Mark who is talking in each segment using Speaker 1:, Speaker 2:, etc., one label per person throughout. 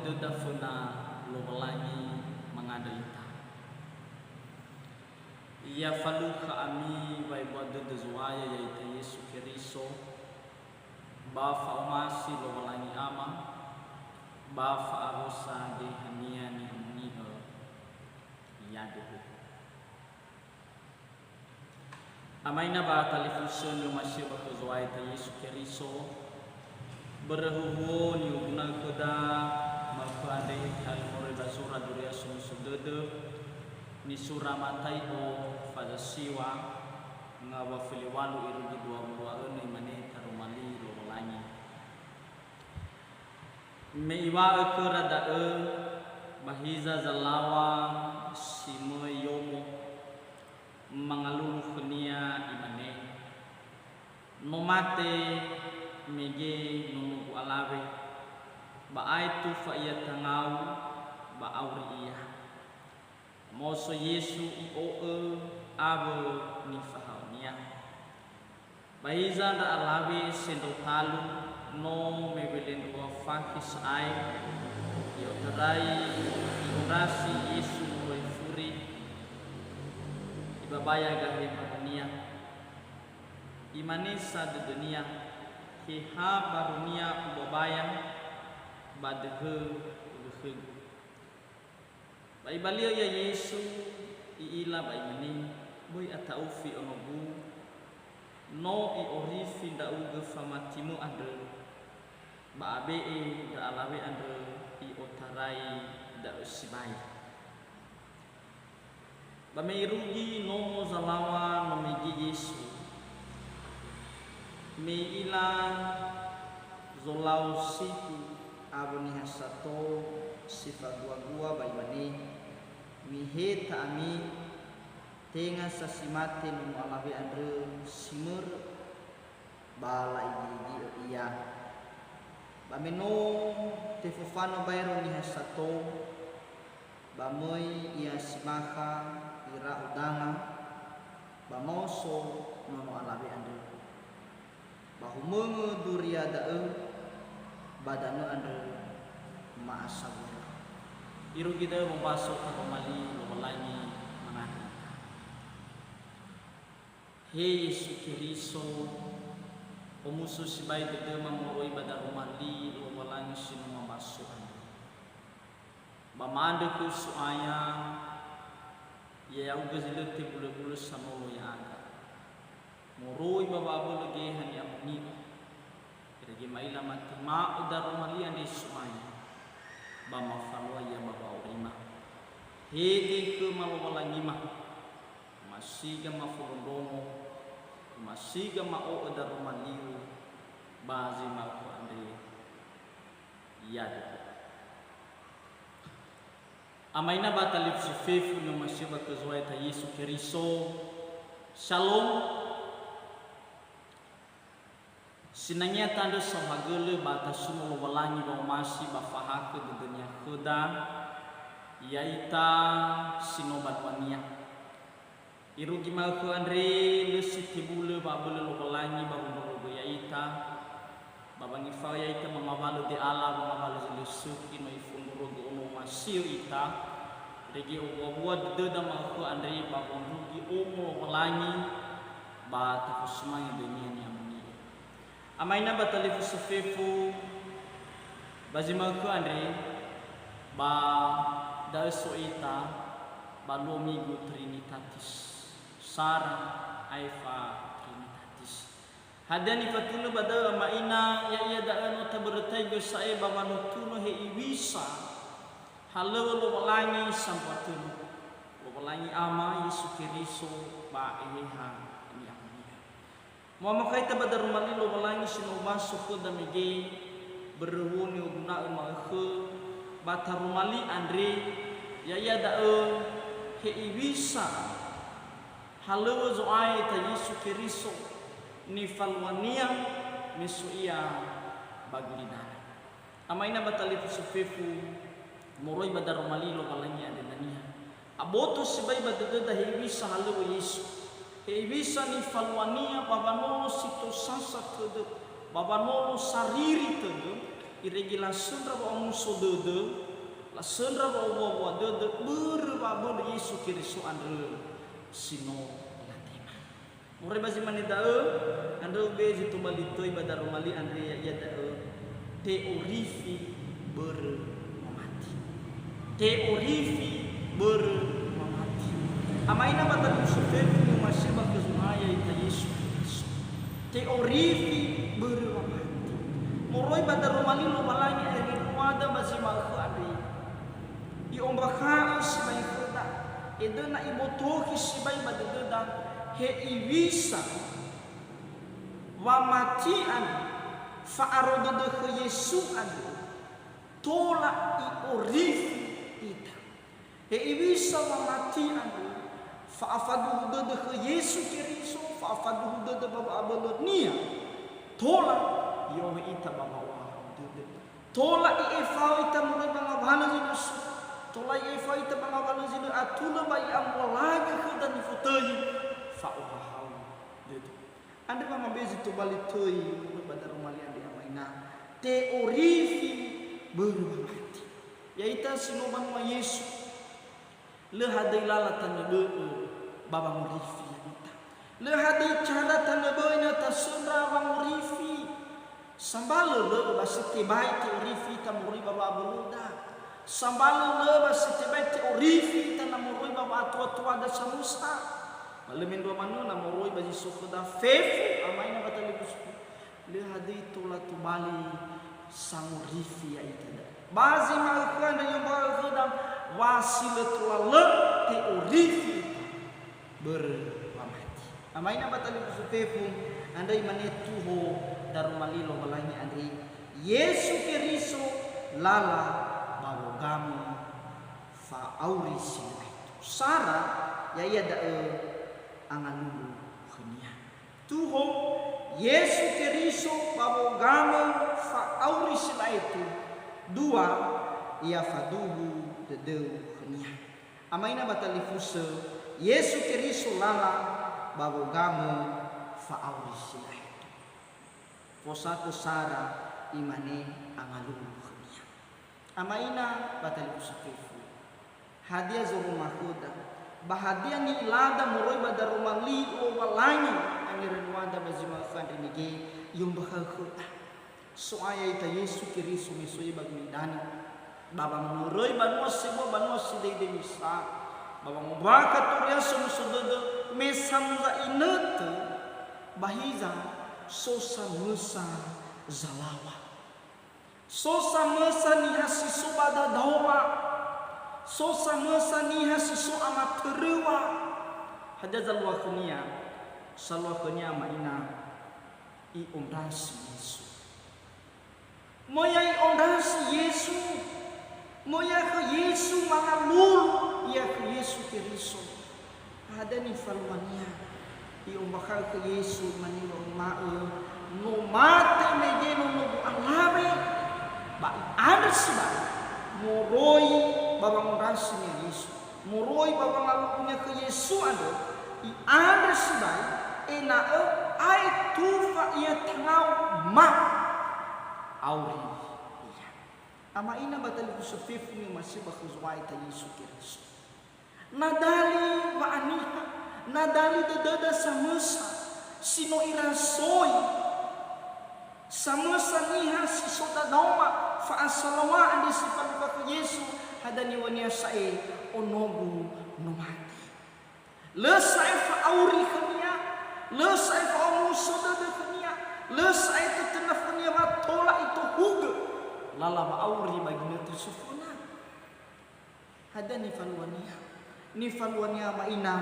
Speaker 1: deda funa lobalangi mengaderita. Ia falu kami bai bodo dezuaya yaitu Yesus Keriso bafa umasi lobalangi ama bafa arosa de hania ni amniho yaduhu. Amaina ba talifusun yo masih bakuzuai ta Yesus Keriso berhuhu ni ugna kuda malkuande hal more basura duria sumsudede ni surah matai o pada siwa ngawa filiwalu irugi dua ni mane tarumali lolangi meiwa kerada bahiza zalawa simoy yomo mangalulu khnia imane nomate mege nunu alawe ba aitu fa iya tangau ba auri iya moso Yesu i o abo ni fahaunia baiza da alawe sendo talu no mebelen o fakis ai yo terai igorasi Yesu oi furi ibabaya gahe dunia imanesa de dunia hiha barunia ubabaya badhe uhe bai balia ya Yesu iila bai mani boy ataufi onobu no i orifi da uge famatimu ande ba abe da alawe ande i otarai da usibai ba meirugi no zalawa no megi Yesu meila zolau siku aboni hasato sifat gua bai mani mihe ta'ami tenga sasimate nu alawi andre simur bala igi iya bameno tefufano bayro ni hasato bamoy iya simaha ira udanga bamoso nono alawi andre bahumungu duria dae badano andre maasabur iru kita membasuh kembali lobalangi menahita. Hei Yesus Keriso pemusuh sibai dede mamoroi badar rumali lobalangi sinu membasuh bamande ku suaya ya uga zilete bulu-bulu sama lo ya aga moroi bababu lagi hanya muni kiragi maila mati ma udar rumali ande suaya bama falwa ya baba urima hede ke malobalangi ma masiga mafurundomo masiga ma o ada romaliu bazi ma ko ande yadu amaina batalif sifefu no masiba ke zoeta Yesu Keriso shalom sinangnya tanda samagele bata suno lobalangi ba masih bafahake di dunia kuda yaita sinobat wania irugi malku andre lesi tibule babule lobalangi babu yaita babangi fa yaita mamabalu di ala mamabalu zelusuki no ifunduro ono masih ita regi obuat deda malku andre babu rugi omo lobalangi bata kusmai dunia ni amaina batalifu sefefu bazimaku andre ba dasoita balomigu trinitatis sara aifa trinitatis hadani fatulu bada amaina ya iya daano tabertai go sae ba manutuno he iwisa halo lobalangi sampatulu lobalangi ama Yesus Keriso ba eha Mama kaita badar rumali lobalangi sino masuk ke damige berhuni guna emakhe batar rumali andre ya dae he ibisa halo zoai ta Yesus Keriso ni falwania misuia bagulidana amaina batalifu sufefu moroi badar rumali lobalangi adenania aboto sibai badada he ibisa halo Yesus Ebisa ni falwania babanolo sito sansa tudu babanolo sariri tudu iregi la sundra ba muso dede la sundra ba wa dede berba Yesu Kristus andre sino latema more basi manita ando bezi to balitoy badar mali andre ya da teorifi ber mamati teorifi ber mamati amaina batal sufefu masih bagusmaya ita Yesu Kristus teorifi ber mamati moroi badar mali lo malani eri wada basi malkhari i ombakha sibai khada edena imotoki sibai badeda he iwisa wa matian fa arodo ke Yesu adu tola i orifi ita he iwisa wa matian fa afadu de ke Yesu Kristus fa afadu de baba abolonia tola yo ita baba wa tola i efau ita mulai banga bana jinus tola i efau ita banga bana jinus atula bai amwalaga ke dan futoi fa uhau dedo ande mama bezi to balitoi badar mali ande amaina teorifi bermati yaita sinoban wa Yesu le hadai lalatan le baba murifi ita le hadai cara tanebe ina tasundra bang murifi sambal le basite bai teorifi ta muri baba buluda sambal le basite bai teorifi ta namuri baba tua-tua da samusa Malamin dua manu na moroi baji sokoda fefu amaina batali kusku le hadai tola tubali sangurifi ya itada bazi malkuan yang balkudam wasile tola teorifi berlamati amaina batali kusku fefu andai manetuho darumalilo balanya andai Yesu Kristus lala bawogamu fa aurisi itu sara ya iya da angalulu khania tuho Yesu Kristus babogama fa auris itu dua ia faduhu dedeu khania amaina batalifuse Yesu Kristus lala babogama fa auris itu posatu sara imane angalulu khania amaina batalifuse hadiah zuru mahuda bahagia ni lada moroi badar rumali o walani angiran wada bazima fan inige yung bakal khuta so aya ita Yesu Kristus misoi bagmi dani baba moroi banos de misa baba mubaka turya sumusudodo mesamza inut bahiza sosa musa zalawa sosa musa ni hasi subada dawa so sama saniha siso amat terewa hada zalwa khania salwa khania maina i ondasi Yesu moya i ondasi Yesu moya ke Yesu mangalul ia ke Yesu Kristus hada ni falwania i ombakal ke Yesu manilo mae no mate megeno no alabe ba ada sebab moroi babang rasi ni Yesu moroi babang lalunya ke Yesu ada sebai ena ai tufa ia tangau ma auri iya ama ina batal kusufif ni masih bakhuzwai ta Yesu Kristus nadali wa aniha nadali dada samusa sino irasoi samusa niha sisoda dauma fa asalawa andi sifat ke Yesu hadani wania sae onogu nomati le sae fa auri khania le sae fa musoda de khania le sae tetenaf khania wa tola itu huga lala ba auri bagina tusufuna hadani falwania ni falwania ma ina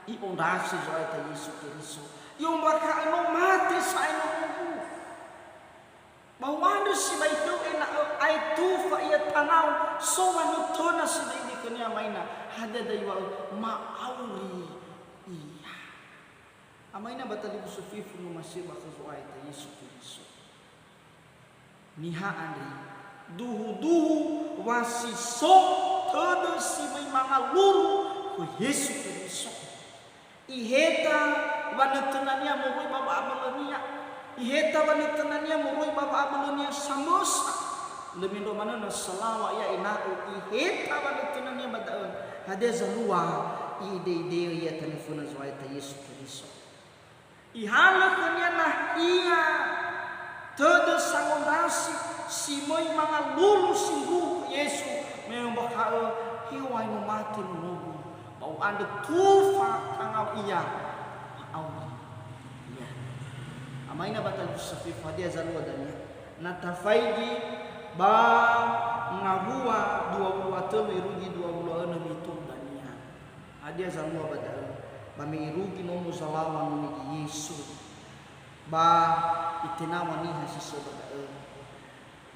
Speaker 1: i ondasi joai ta Yesu Kristus yung baka no mati sae no bawanda si baito ena ai tufa ia tanau so manutona si di kenya maina hada daiwa ma auri iya amaina batali busufifu no masih bakazo ai ta Yesu Kristus niha andri duhu wasiso todo si mai mangaluru ko Yesu Kristus iheta wanutunania mo baba amalania iheta wanitananya muroi baba abulunya samosa lemindo mana na salawa ya inau iheta wanitananya badaun hade zalua ide ya telefona zoai ta Yesu Kristo ihalaknya nah iya todo sangondasi simoi mga lulu singgu Yesu memang bakal hiwai mati menunggu bau anda tufa kangau iya Allah iya amaina batal safif hadia zalua dania natafaidi ba ngabua 20 irugi 26 itu dania hadia zalua badal bami irugi nomu salawa nuni Yesu ba itinawa ni hasiso badal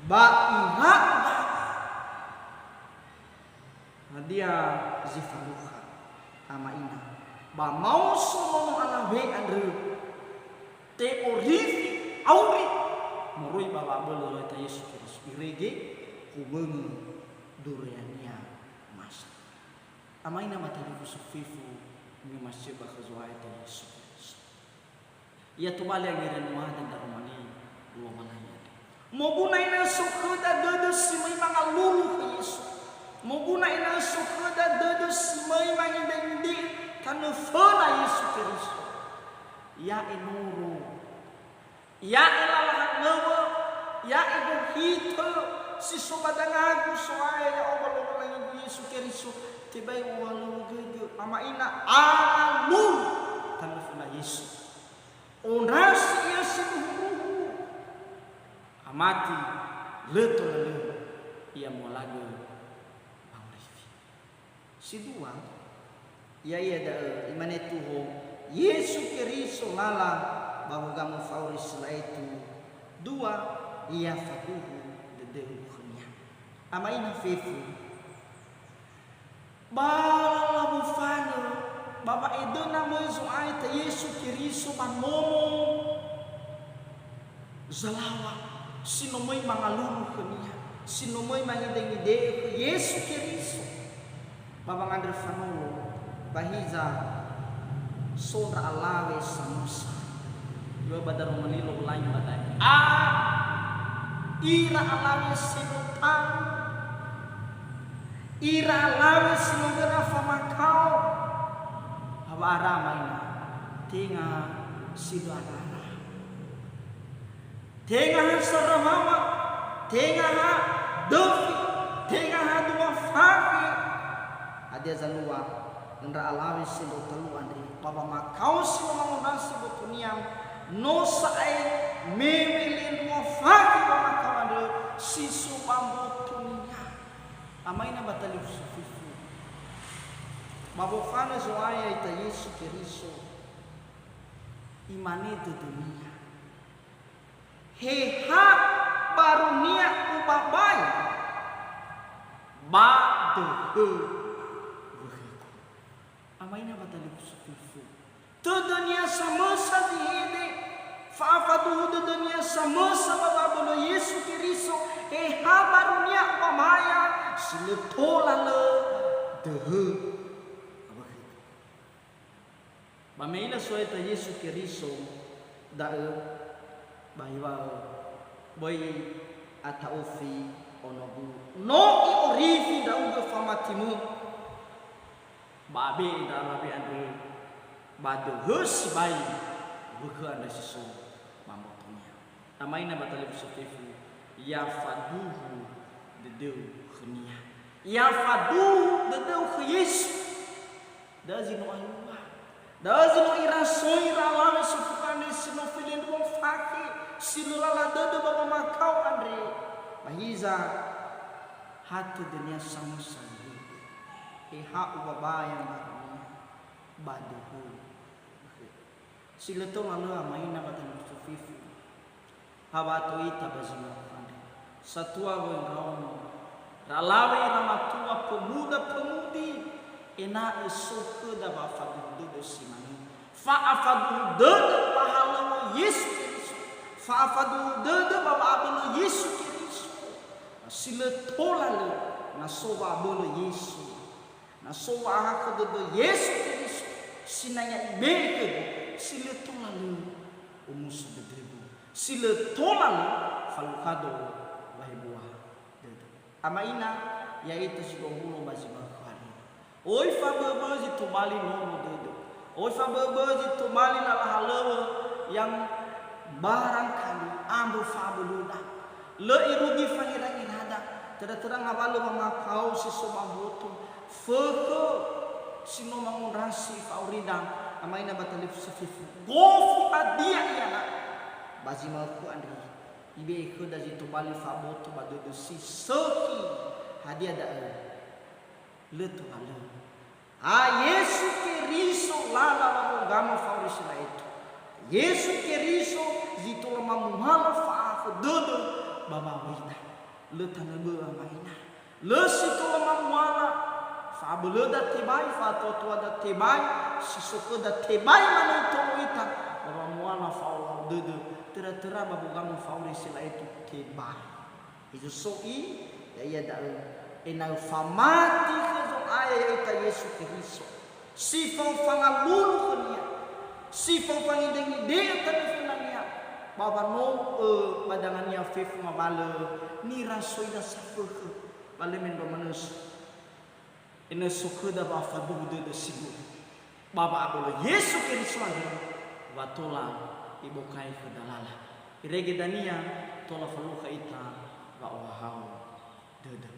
Speaker 1: ba iha hadia zifaruha amaina ba mau sono ala we andre te orifi auri moroi baba bolo ta Yesu Kristus irege kumeng duriania mas amaina matali fusufifu ni masye bakazwa ta Yesu Kristus ia tubali agiran wadan darumani dua malaya moguna ina sukuda dodo simai mga lulu ke Yesu moguna ina sukuda dodo simai mga hindi kanufona Yesu Kristus ya enuru ya elalahan ngawa ya ibu hito si sobadangagu soaya ya obalo lang Yesu Kristus tibay walu gege ama ina alu kanufona Yesu onas Yesu amati leto lele ia molago amrifi si dua ia da imane tuho Yesu Kristus lala bahu gamu fauris itu dua ia fakuhu dedehunya ama ina fefu bala bufano baba edona moizo aita Yesu Kristus pamomo zalawa sinomoi mangalulu kenia sinomoi mangide ke Yesu Kristus baba ngandre fanolo bahiza sora alawe samusa yo badar manilo lain badai ira alawe sinutan ira alawe sinugana famakau aba aramaina tinga sidana tenga saramawa tenga dofi tenga dua fafi adia zalua nra alawi sindo telu andri baba makau si mangunasi botuniam no sae memilin dua fafi baba makau andri sisu bambu tunia amaina batali sufifu babo fana zoaya ita Yesu Kristus imani tu dunia heha barunia ubabai ba de amaina batali sufifu tu dunia samosa dihede faafadu tu dunia samosa babalo Yesu Kristus heha barunia ubamaya siletola le de bameila soeta Yesu Kristus da bahwa boy ataufi onobu no i orifi da uga famatimu babe da labe ande badu hus bai buka anda siso mamotonya amaina batalib sofifu ya faduhu dedeu khnia ya faduhu dedeu khis da zino ayuwa da zino irasoi ralawe sufukane sino filin wong fakir silulala dodo baba makau andre bahiza hati dunia samusa eha ubabaya baduhu sileto lalu amaina batan sufifu habato ita bazima andre satua wengaono ralawe ramatua pemuda pemudi ena esoke da bafadu dodo simani faafadu dodo pahala Yesus faafadu dodo baba abelo Yesu Kristus sile tolale na soba abelo Yesu na soba hak dodo Yesu Kristus sinanya ibeke sile tolale umusu bedrebu sila tolal falukado bahibua dede amaina yaitu si gomulo bazima khali oi fa bebe ji tumali nono dede oi fa bebe ji tumali la halawa yang barangkali ambo fa beluda le irugi fa irada terang awalo mamakau si somabutu feko sino mangunrasi fa uridang amaina batalif safifu gofu adia yana bazima ku andri ibe ko da jitu bali fa botu badudu si soki hadia da le tu ala Yesu Kristo lala magama fa urisila itu Yesu Kristo jitu mamuhala fa dudu baba wita le tanabe amaina le situ mamuhala fa beluda tebai fa totu ada tebai sisuku da tebai mana itu wita baba muhala fa dudu tera-tera babu kamu fauri sila itu tebai itu soi ya ia dah enal famati kezo ayah ita Yesu Kristo si fangalulu kenia si fangideng ide tanifnania baba no badangannya fef ngabale ni rasoi da safuh bale mendo manus ina suku da ba fadu de sibu baba abolo Yesu Kristo watola ibu kai kedalala irege dania tola faluka ita wa wahau dede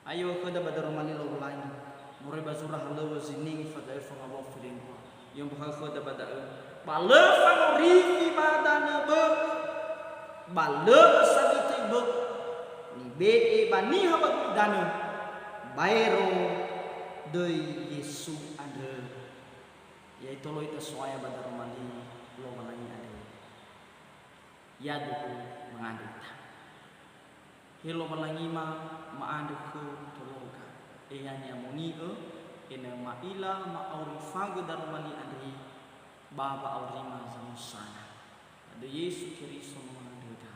Speaker 1: ayo kada badar mali lo lain mure bazura halawa zining fadai fanga filing yang bakal kada badar bale fangori badana be bale sabite be ni be bani habat dana bairo de Yesu ada yaitu lo itu soaya badar mali lo malanya yaduku mengandita hilo malangima maanduku tologa eyanya monio ena maila mauri fagu darmali andri baba aurima zamusana ada Yesu Kristo menganduda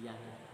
Speaker 1: yadu